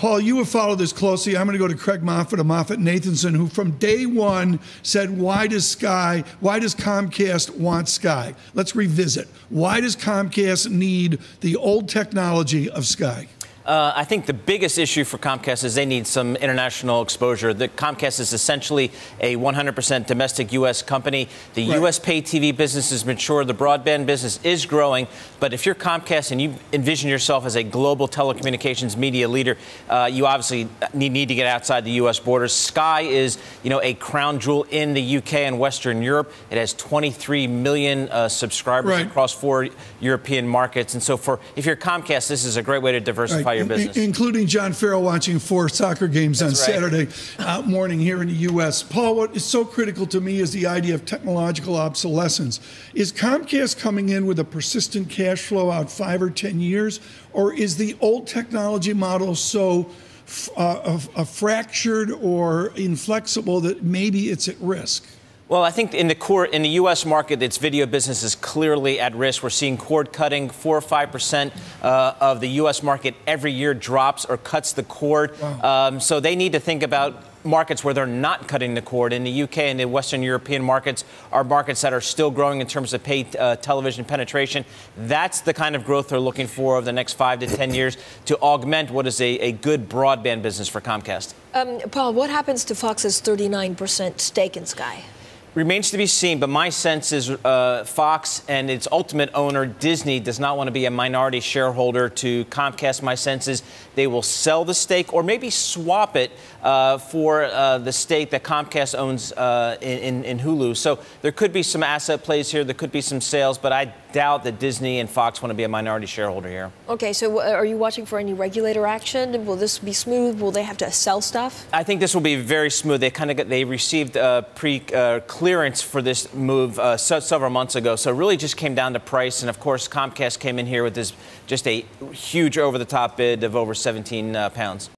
Paul, you have followed this closely. I'm going to go to Craig Moffett of Moffett-Nathanson, who from day one said, why does Comcast want Sky? Let's revisit. Why does Comcast need the old technology of Sky? I think the biggest issue for Comcast is they need some international exposure. The Comcast is essentially a 100% domestic U.S. company. The U.S. pay TV business is mature. The broadband business is growing. But if you're Comcast and you envision yourself as a global telecommunications media leader, you obviously need to get outside the U.S. borders. Sky is, a crown jewel in the U.K. and Western Europe. It has 23 million subscribers across 4 European markets. And so if you're Comcast, this is a great way to diversify your business. Including John Farrell watching 4 soccer games on Saturday morning here in the U.S. Paul, what is so critical to me is the idea of technological obsolescence. Is Comcast coming in with a persistent cash flow out 5 or 10 years, or is the old technology model so fractured or inflexible that maybe it's at risk? Well, I think in the U.S. market, its video business is clearly at risk. We're seeing cord cutting. 4 or 5% of the U.S. market every year drops or cuts the cord. Wow. So they need to think about markets where they're not cutting the cord. In the U.K. and the Western European markets are markets that are still growing in terms of paid television penetration. That's the kind of growth they're looking for over the next 5 to 10 years to augment what is a good broadband business for Comcast. Paul, what happens to Fox's 39% stake in Sky? Remains to be seen, but my sense is Fox and its ultimate owner, Disney, does not want to be a minority shareholder to Comcast. My sense is they will sell the stake or maybe swap it for the stake that Comcast owns in Hulu. So there could be some asset plays here. There could be some sales, but I doubt that Disney and Fox want to be a minority shareholder here. Okay, so are you watching for any regulator action? Will this be smooth? Will they have to sell stuff? I think this will be very smooth. They received clearance for this move several months ago. So it really just came down to price. And of course, Comcast came in here with just a huge over-the-top bid of over 17 pounds.